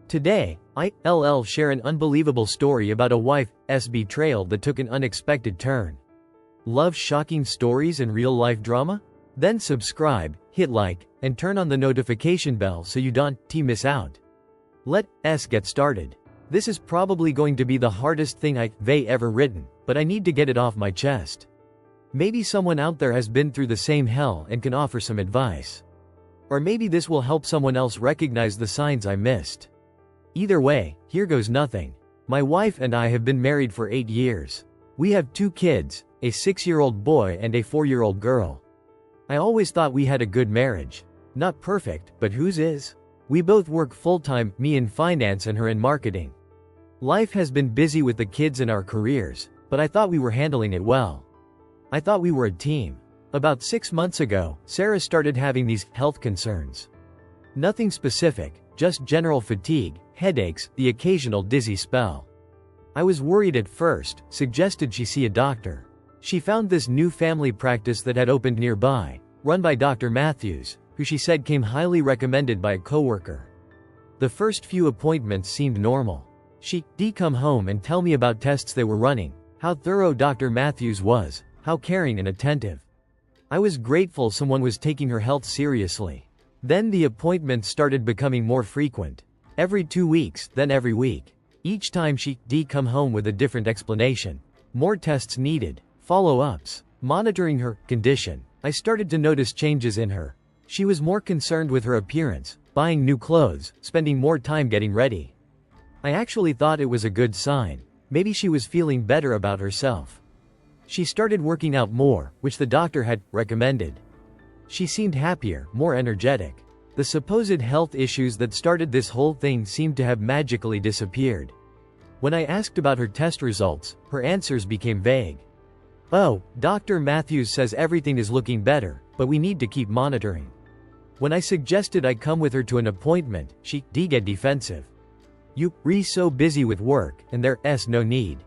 Today, I'll share an unbelievable story about a wife's betrayal that took an unexpected turn. Love shocking stories and real-life drama? Then subscribe, hit like, and turn on the notification bell so you don't miss out. Let's get started. This is probably going to be the hardest thing I've ever written, but I need to get it off my chest. Maybe someone out there has been through the same hell and can offer some advice. Or maybe this will help someone else recognize the signs I missed. Either way, here goes nothing. My wife and I have been married for 8 years. We have 2 kids, a 6-year-old boy and a 4-year-old girl. I always thought we had a good marriage. Not perfect, but whose is? We both work full-time, me in finance and her in marketing. Life has been busy with the kids and our careers, but I thought we were handling it well. I thought we were a team. About 6 months ago, Sarah started having these health concerns. Nothing specific, just general fatigue, headaches, the occasional dizzy spell. I was worried at first, suggested she see a doctor. She found this new family practice that had opened nearby, run by Dr. Matthews, who she said came highly recommended by a coworker. The first few appointments seemed normal. She'd come home and tell me about tests they were running, how thorough Dr. Matthews was, how caring and attentive. I was grateful someone was taking her health seriously. Then the appointments started becoming more frequent. Every 2 weeks, then every week. Each time she'd come home with a different explanation. More tests needed, follow-ups, monitoring her condition. I started to notice changes in her. She was more concerned with her appearance, buying new clothes, spending more time getting ready. I actually thought it was a good sign. Maybe she was feeling better about herself. She started working out more, which the doctor had recommended. She seemed happier, more energetic. The supposed health issues that started this whole thing seemed to have magically disappeared. When I asked about her test results, her answers became vague. "Oh, Dr. Matthews says everything is looking better, but we need to keep monitoring." When I suggested I come with her to an appointment, she'd get defensive. "You're so busy with work, and there's no need.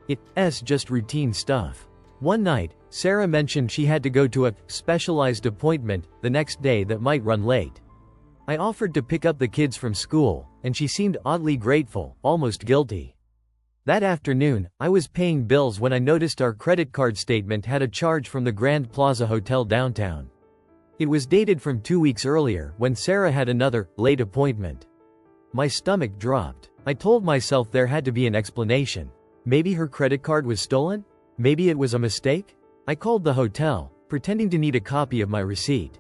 It's just routine stuff." One night, Sarah mentioned she had to go to a specialized appointment the next day that might run late. I offered to pick up the kids from school, and she seemed oddly grateful, almost guilty. That afternoon, I was paying bills when I noticed our credit card statement had a charge from the Grand Plaza Hotel downtown. It was dated from 2 weeks earlier when Sarah had another late appointment. My stomach dropped. I told myself there had to be an explanation. Maybe her credit card was stolen? Maybe it was a mistake? I called the hotel, pretending to need a copy of my receipt.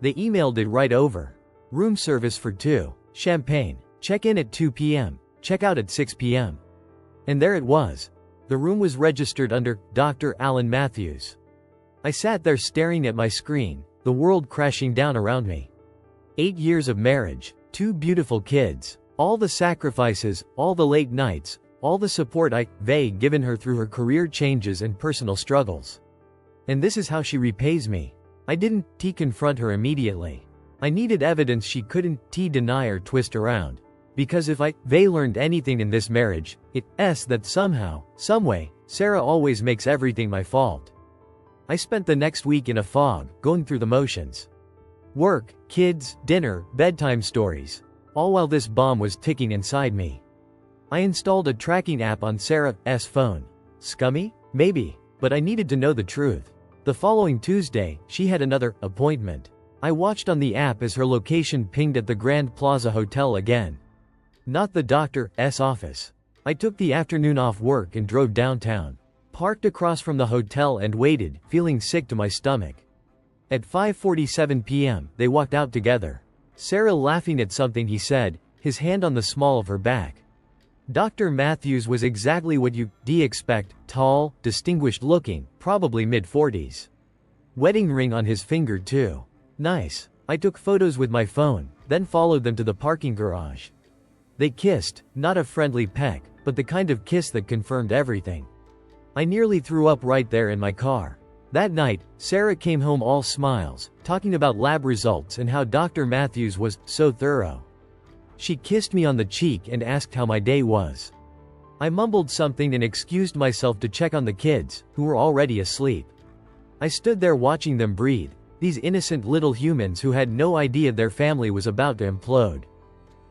They emailed it right over. Room service for 2, champagne, check-in at 2 p.m., check-out at 6 p.m. And there it was. The room was registered under Dr. Alan Matthews. I sat there staring at my screen, the world crashing down around me. 8 years of marriage, 2 beautiful kids, all the sacrifices, all the late nights, all the support I've given her through her career changes and personal struggles. And this is how she repays me. I didn't confront her immediately. I needed evidence she couldn't deny or twist around. Because if I learned anything in this marriage, it's that somehow, someway, Sarah always makes everything my fault. I spent the next week in a fog, going through the motions. Work, kids, dinner, bedtime stories. All while this bomb was ticking inside me. I installed a tracking app on Sarah's phone. Scummy? Maybe. But I needed to know the truth. The following Tuesday, she had another appointment. I watched on the app as her location pinged at the Grand Plaza Hotel again. Not the doctor's office. I took the afternoon off work and drove downtown. Parked across from the hotel and waited, feeling sick to my stomach. At 5:47 p.m., they walked out together. Sarah laughing at something he said, his hand on the small of her back. Dr. Matthews was exactly what you'd expect, tall, distinguished looking, probably mid-40s. Wedding ring on his finger too. Nice. I took photos with my phone, then followed them to the parking garage. They kissed, not a friendly peck, but the kind of kiss that confirmed everything. I nearly threw up right there in my car. That night, Sarah came home all smiles, talking about lab results and how Dr. Matthews was so thorough. She kissed me on the cheek and asked how my day was. I mumbled something and excused myself to check on the kids, who were already asleep. I stood there watching them breathe, these innocent little humans who had no idea their family was about to implode.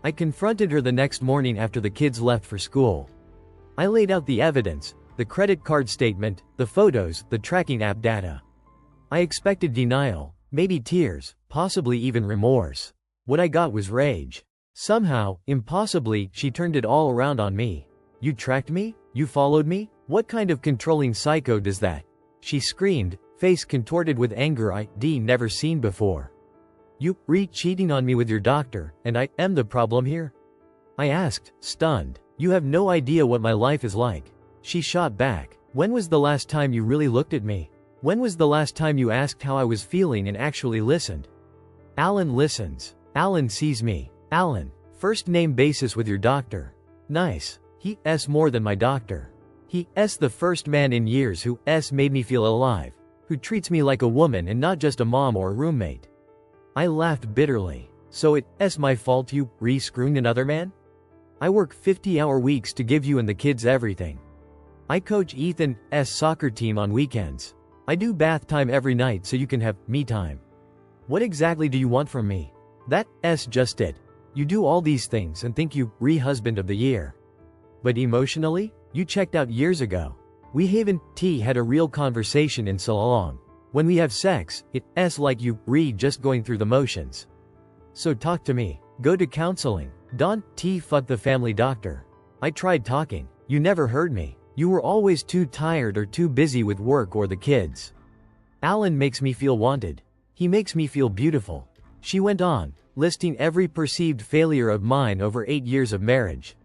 I confronted her the next morning after the kids left for school. I laid out the evidence, the credit card statement, the photos, the tracking app data. I expected denial, maybe tears, possibly even remorse. What I got was rage. Somehow, impossibly, she turned it all around on me. "You tracked me? You followed me? What kind of controlling psycho does that?" she screamed, face contorted with anger I'd never seen before. "You cheating on me with your doctor, and I am the problem here?" I asked, stunned. "You have no idea what my life is like." She shot back. "When was the last time you really looked at me? When was the last time you asked how I was feeling and actually listened?" Alan listens. Alan sees me. Alan, first name basis with your doctor. Nice. He's more than my doctor. He's the first man in years who's made me feel alive, who treats me like a woman and not just a mom or a roommate. I laughed bitterly. "So it's my fault you screwing another man? I work 50-hour weeks to give you and the kids everything. I coach Ethan's soccer team on weekends. I do bath time every night so you can have me time. What exactly do you want from me? That's just it. You do all these things and think you husband of the year. But emotionally, you checked out years ago. We haven't had a real conversation in so long. When we have sex, it's like you just going through the motions. So talk to me. Go to counseling. Don't fuck the family doctor. I tried talking. You never heard me. You were always too tired or too busy with work or the kids. Alan makes me feel wanted. He makes me feel beautiful." She went on, listing every perceived failure of mine over 8 years of marriage.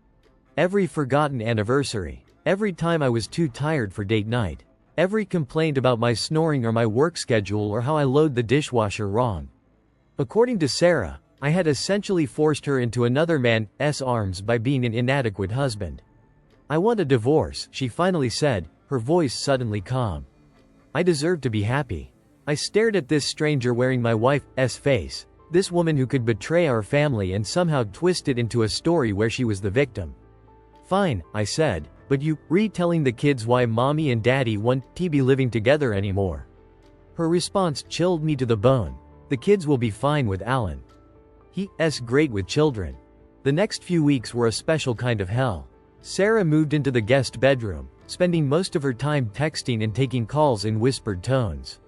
Every forgotten anniversary. Every time I was too tired for date night. Every complaint about my snoring or my work schedule or how I load the dishwasher wrong. According to Sarah, I had essentially forced her into another man's arms by being an inadequate husband. "I want a divorce," she finally said, her voice suddenly calm. I deserved to be happy. I stared at this stranger wearing my wife's face, this woman who could betray our family and somehow twist it into a story where she was the victim. "Fine," I said, "but you retelling the kids why mommy and daddy won't be living together anymore." Her response chilled me to the bone. "The kids will be fine with Alan. He's great with children." The next few weeks were a special kind of hell. Sarah moved into the guest bedroom, spending most of her time texting and taking calls in whispered tones.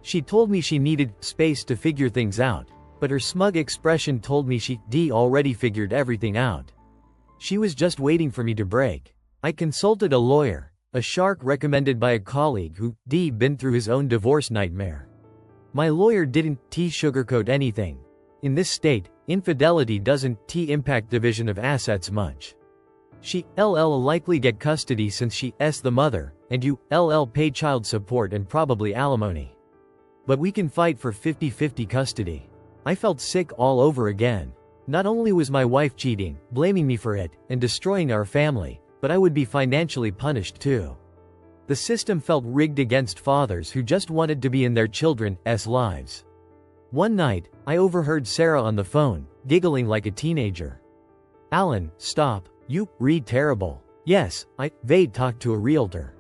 She told me she needed space to figure things out, but her smug expression told me she already figured everything out. She was just waiting for me to break. I consulted a lawyer, a shark recommended by a colleague who been through his own divorce nightmare. My lawyer didn't sugarcoat anything. In this state, infidelity doesn't impact division of assets much. She'll likely get custody since she's the mother, and you'll pay child support and probably alimony. But we can fight for 50-50 custody. I felt sick all over again. Not only was my wife cheating, blaming me for it, and destroying our family, but I would be financially punished too. The system felt rigged against fathers who just wanted to be in their children's lives. One night, I overheard Sarah on the phone, giggling like a teenager. "Alan, stop. You terrible. Yes, they'd talk to a realtor.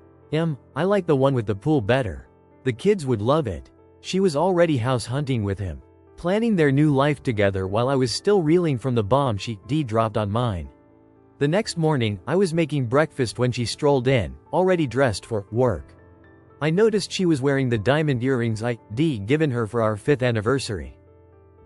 I like the one with the pool better. The kids would love it." She was already house hunting with him, planning their new life together while I was still reeling from the bomb she dropped on mine. The next morning, I was making breakfast when she strolled in, already dressed for work. I noticed she was wearing the diamond earrings I'd given her for our 5th anniversary.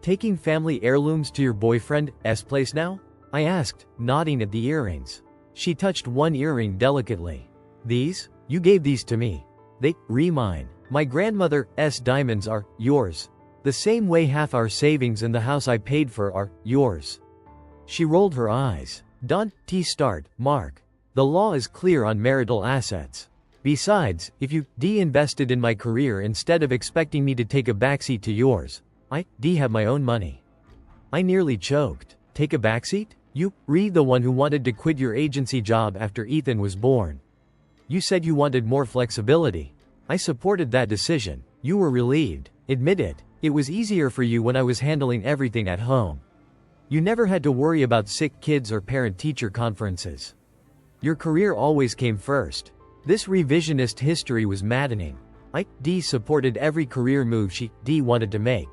"Taking family heirlooms to your boyfriend's place now?" I asked, nodding at the earrings. She touched one earring delicately. "These? You gave these to me. They mine. My grandmother's diamonds are yours. The same way half our savings and the house I paid for are yours." She rolled her eyes. "Don't start, Mark. The law is clear on marital assets. Besides, if you invested in my career instead of expecting me to take a backseat to yours, I have my own money." I nearly choked. "Take a backseat? You the one who wanted to quit your agency job after Ethan was born. You said you wanted more flexibility. I supported that decision. You were relieved. Admit it. It was easier for you when I was handling everything at home. You never had to worry about sick kids or parent-teacher conferences. Your career always came first." This revisionist history was maddening. I supported every career move she wanted to make.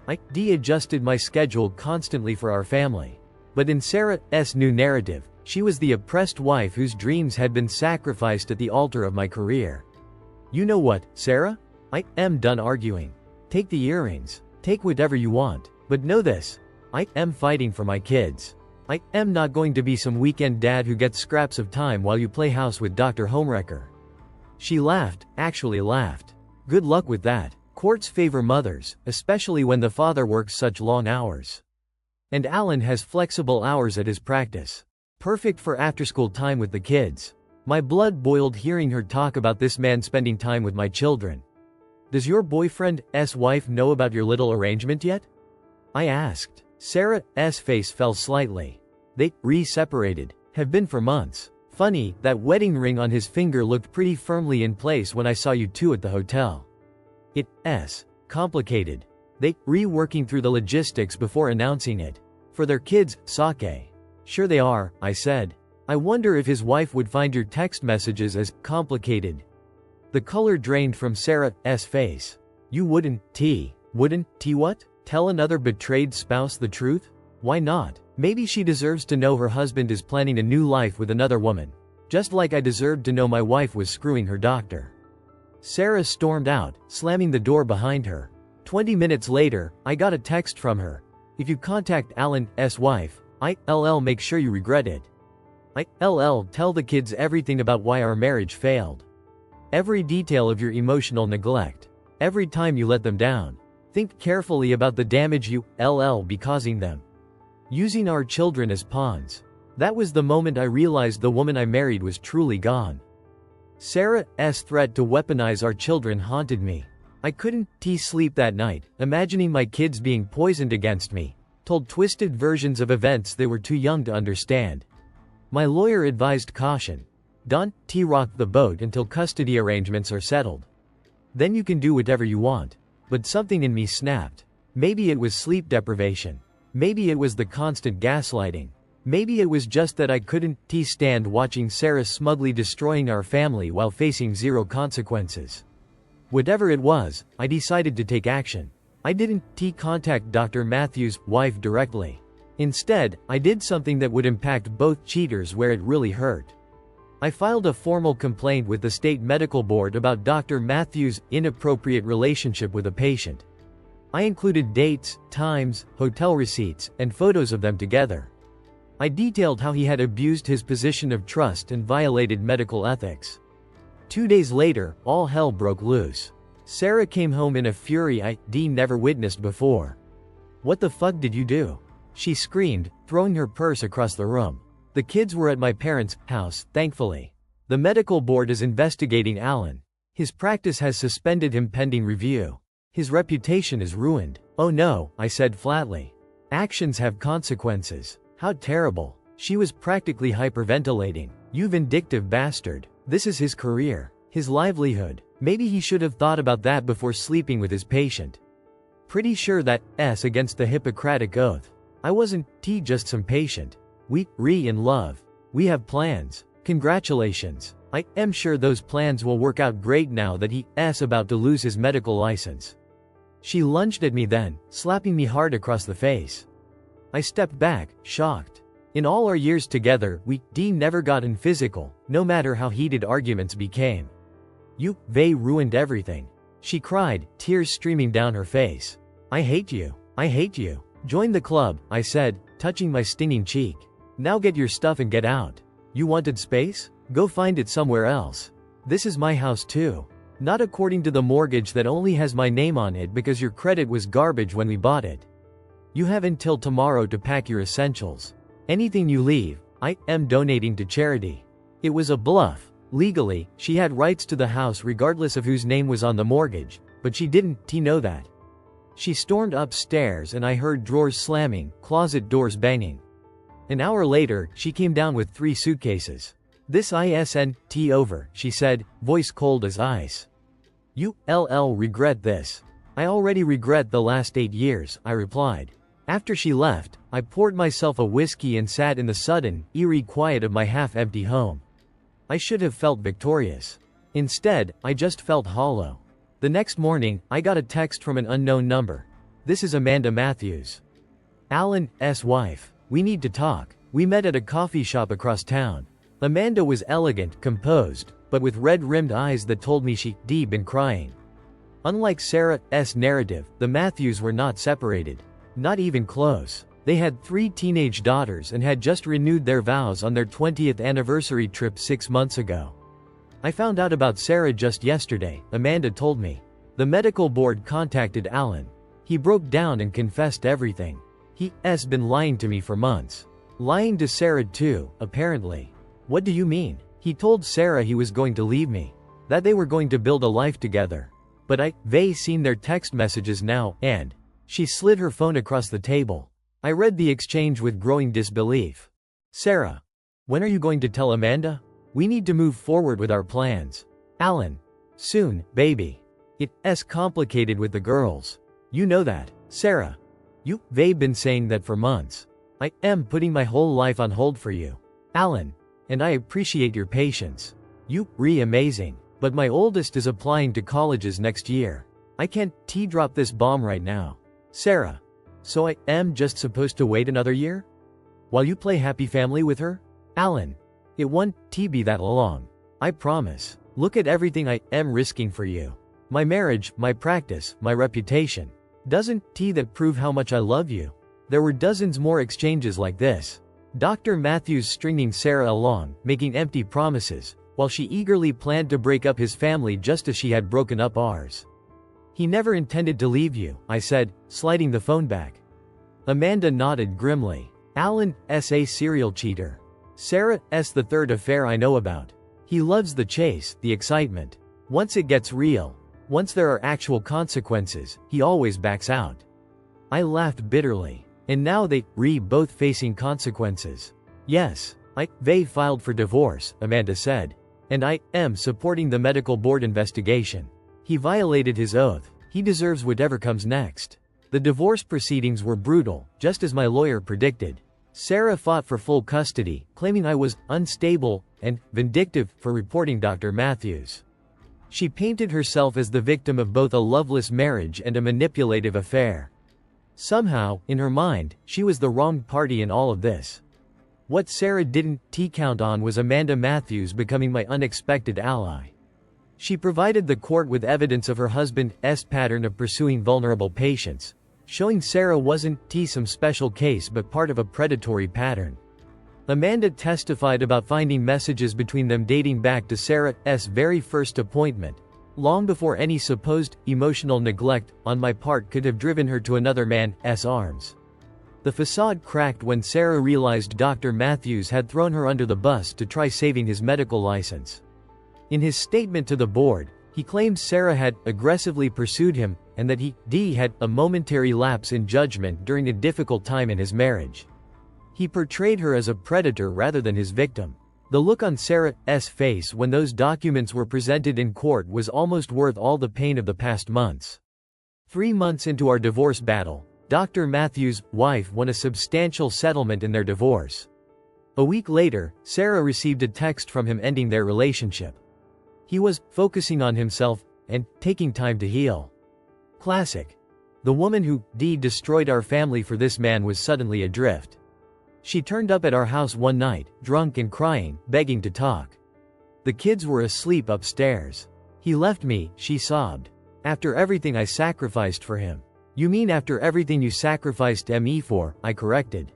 I adjusted my schedule constantly for our family. But in Sarah's new narrative, she was the oppressed wife whose dreams had been sacrificed at the altar of my career. You know what, Sarah? I am done arguing. Take the earrings. Take whatever you want. But know this. I am fighting for my kids. I am not going to be some weekend dad who gets scraps of time while you play house with Dr. Homewrecker. She laughed, actually laughed. Good luck with that. Courts favor mothers, especially when the father works such long hours. And Alan has flexible hours at his practice. Perfect for after-school time with the kids. My blood boiled hearing her talk about this man spending time with my children. Does your boyfriend's wife know about your little arrangement yet? I asked. Sarah's face fell slightly. They separated. Have been for months. Funny, that wedding ring on his finger looked pretty firmly in place when I saw you two at the hotel. It's complicated. They working through the logistics before announcing it. For their kids, sake. Sure they are, I said. I wonder if his wife would find your text messages as complicated. The color drained from Sarah's face. You wouldn't what? Tell another betrayed spouse the truth? Why not? Maybe she deserves to know her husband is planning a new life with another woman. Just like I deserved to know my wife was screwing her doctor. Sarah stormed out, slamming the door behind her. 20 minutes later, I got a text from her. If you contact Alan's wife, I'll make sure you regret it. I'll tell the kids everything about why our marriage failed. Every detail of your emotional neglect. Every time you let them down. Think carefully about the damage you'll be causing them. Using our children as pawns. That was the moment I realized the woman I married was truly gone. Sarah's threat to weaponize our children haunted me. I couldn't sleep that night, imagining my kids being poisoned against me. Told twisted versions of events they were too young to understand. My lawyer advised caution. Don't rock the boat until custody arrangements are settled. Then you can do whatever you want. But something in me snapped. Maybe it was sleep deprivation. Maybe it was the constant gaslighting. Maybe it was just that I couldn't stand watching Sarah smugly destroying our family while facing zero consequences. Whatever it was, I decided to take action. I didn't contact Dr. Matthews' wife directly. Instead, I did something that would impact both cheaters where it really hurt. I filed a formal complaint with the state medical board about Dr. Matthews' inappropriate relationship with a patient. I included dates, times, hotel receipts, and photos of them together. I detailed how he had abused his position of trust and violated medical ethics. 2 days later, all hell broke loose. Sarah came home in a fury I'd never witnessed before. What the fuck did you do? She screamed, throwing her purse across the room. The kids were at my parents' house, thankfully. The medical board is investigating Alan. His practice has suspended him pending review. His reputation is ruined. Oh no, I said flatly. Actions have consequences. How terrible. She was practically hyperventilating. You vindictive bastard. This is his career. His livelihood. Maybe he should have thought about that before sleeping with his patient. Pretty sure that's against the Hippocratic Oath. I wasn't just some patient. We in love. We have plans. Congratulations. I am sure those plans will work out great now that he's about to lose his medical license. She lunged at me then, slapping me hard across the face. I stepped back, shocked. In all our years together, we never gotten physical, no matter how heated arguments became. They ruined everything. She cried, tears streaming down her face. I hate you. I hate you. Join the club, I said, touching my stinging cheek. Now get your stuff and get out. You wanted space? Go find it somewhere else. This is my house too. Not according to the mortgage that only has my name on it because your credit was garbage when we bought it. You have until tomorrow to pack your essentials. Anything you leave, I am donating to charity. It was a bluff. Legally, she had rights to the house regardless of whose name was on the mortgage, but she didn't know that. She stormed upstairs and I heard drawers slamming, closet doors banging. An hour later, she came down with 3 suitcases. This isn't over, she said, voice cold as ice. You'll regret this. I already regret the last 8 years, I replied. After she left, I poured myself a whiskey and sat in the sudden, eerie quiet of my half-empty home. I should have felt victorious. Instead, I just felt hollow. The next morning, I got a text from an unknown number. This is Amanda Matthews. Alan's wife. we need to talk. We met at a coffee shop across town. Amanda was elegant, composed, but with red-rimmed eyes that told me she'd been crying. Unlike Sarah's narrative, the Matthews were not separated. Not even close. They had 3 teenage daughters and had just renewed their vows on their 20th anniversary trip 6 months ago. I found out about Sarah just yesterday, Amanda told me. The medical board contacted Alan. He broke down and confessed everything. He's been lying to me for months. Lying to Sarah too, apparently. What do you mean? He told Sarah he was going to leave me. That they were going to build a life together. But they've seen their text messages now, and she slid her phone across the table. I read the exchange with growing disbelief. Sarah, when are you going to tell Amanda? We need to move forward with our plans. Alan, soon, baby. It's complicated with the girls. You know that. Sarah, they've been saying that for months. I am putting my whole life on hold for you. Alan, and I appreciate your patience. You're amazing. But my oldest is applying to colleges next year. I can't drop this bomb right now. Sarah, so I am just supposed to wait another year? While you play happy family with her? Alan, it won't be that long. I promise. Look at everything I am risking for you. My marriage, my practice, my reputation. Doesn't that prove how much I love you? There were dozens more exchanges like this. Dr. Matthews stringing Sarah along, making empty promises, while she eagerly planned to break up his family just as she had broken up ours. He never intended to leave you, I said, sliding the phone back. Amanda nodded grimly. Alan's a serial cheater. Sarah's the third affair I know about. He loves the chase, the excitement. Once it gets real, once there are actual consequences, he always backs out. I laughed bitterly. And now they're both facing consequences. Yes, they filed for divorce, Amanda said. And I am supporting the medical board investigation. He violated his oath. He deserves whatever comes next. The divorce proceedings were brutal, just as my lawyer predicted. Sarah fought for full custody, claiming I was unstable and vindictive for reporting Dr. Matthews. She painted herself as the victim of both a loveless marriage and a manipulative affair. Somehow, in her mind, she was the wrong party in all of this. What Sarah didn't count on was Amanda Matthews becoming my unexpected ally. She provided the court with evidence of her husband's pattern of pursuing vulnerable patients, showing Sarah wasn't some special case but part of a predatory pattern. Amanda testified about finding messages between them dating back to Sarah's very first appointment, long before any supposed emotional neglect on my part could have driven her to another man's arms. The facade cracked when Sarah realized Dr. Matthews had thrown her under the bus to try saving his medical license. In his statement to the board, he claimed Sarah had aggressively pursued him and that he had a momentary lapse in judgment during a difficult time in his marriage. He portrayed her as a predator rather than his victim. The look on Sarah's face when those documents were presented in court was almost worth all the pain of the past months. 3 months into our divorce battle, Dr. Matthews' wife won a substantial settlement in their divorce. A week later, Sarah received a text from him ending their relationship. He was focusing on himself and taking time to heal. Classic. The woman who destroyed our family for this man was suddenly adrift. She turned up at our house one night, drunk and crying, begging to talk. The kids were asleep upstairs. He left me, she sobbed. After everything I sacrificed for him. You mean after everything you sacrificed me for, I corrected.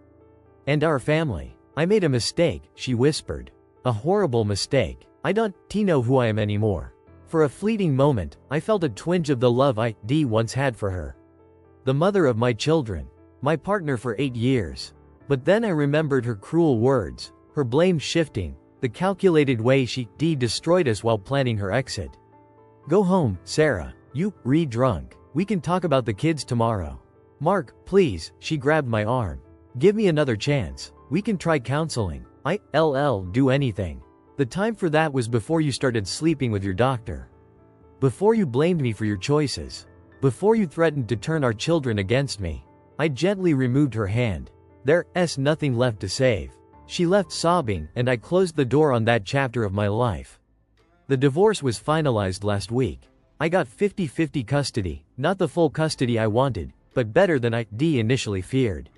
And our family. I made a mistake, she whispered. A horrible mistake. I don't know who I am anymore. For a fleeting moment, I felt a twinge of the love I once had for her. The mother of my children. My partner for 8 years. But then I remembered her cruel words, her blame shifting, the calculated way she destroyed us while planning her exit. Go home, Sarah. You're drunk. We can talk about the kids tomorrow. Mark, please, she grabbed my arm. Give me another chance. We can try counseling. I'll do anything. The time for that was before you started sleeping with your doctor. Before you blamed me for your choices. Before you threatened to turn our children against me. I gently removed her hand. There's nothing left to save. She left sobbing, and I closed the door on that chapter of my life. The divorce was finalized last week. I got 50-50 custody, not the full custody I wanted, but better than I initially feared.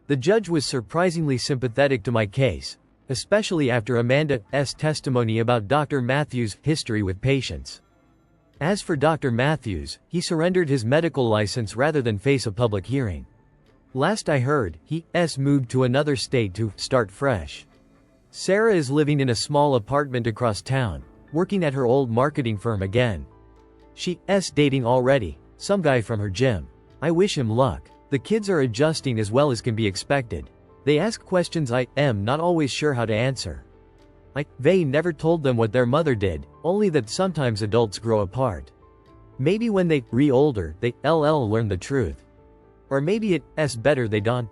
The judge was surprisingly sympathetic to my case, especially after Amanda's testimony about Dr. Matthews' history with patients. As for Dr. Matthews, he surrendered his medical license rather than face a public hearing. Last I heard, he's moved to another state to start fresh. Sarah is living in a small apartment across town, working at her old marketing firm again. She's dating already, some guy from her gym. I wish him luck. The kids are adjusting as well as can be expected. They ask questions I am not always sure how to answer. They never told them what their mother did, only that sometimes adults grow apart. Maybe when they older, they'll learn the truth. Or maybe it's better they don't.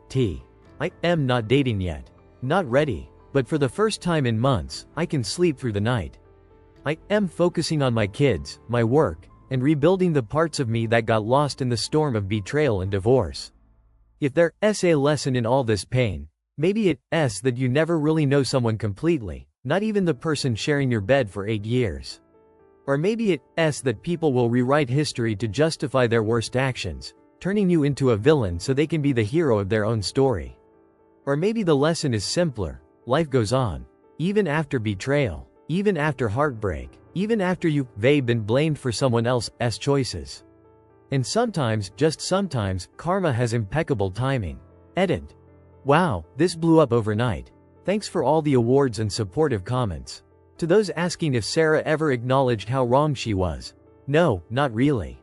I am not dating yet. Not ready. But for the first time in months, I can sleep through the night. I am focusing on my kids, my work, and rebuilding the parts of me that got lost in the storm of betrayal and divorce. If there's a lesson in all this pain, maybe it's that you never really know someone completely, not even the person sharing your bed for 8 years. Or maybe it's that people will rewrite history to justify their worst actions, turning you into a villain so they can be the hero of their own story. Or maybe the lesson is simpler: life goes on. Even after betrayal, even after heartbreak, even after you've been blamed for someone else's choices. And sometimes, just sometimes, karma has impeccable timing. Edit. Wow, this blew up overnight. Thanks for all the awards and supportive comments. To those asking if Sarah ever acknowledged how wrong she was. No, not really.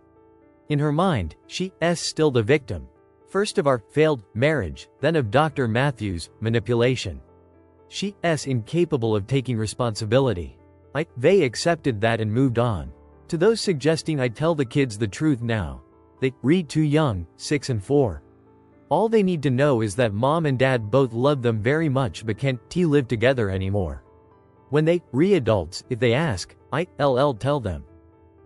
In her mind, she's still the victim. First of our failed marriage, then of Dr. Matthews' manipulation. She's incapable of taking responsibility. They accepted that and moved on. To those suggesting I tell the kids the truth now, they read too young, 6 and 4. All they need to know is that mom and dad both love them very much but can't live together anymore. When they adults, if they ask, I'll tell them.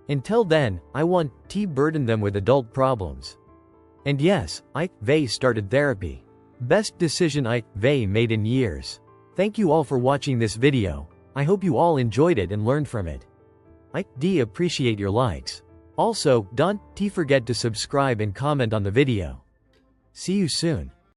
Until then, I won't burden them with adult problems. And yes, they started therapy. Best decision they made in years. Thank you all for watching this video. I hope you all enjoyed it and learned from it. I appreciate your likes. Also, don't forget to subscribe and comment on the video. See you soon.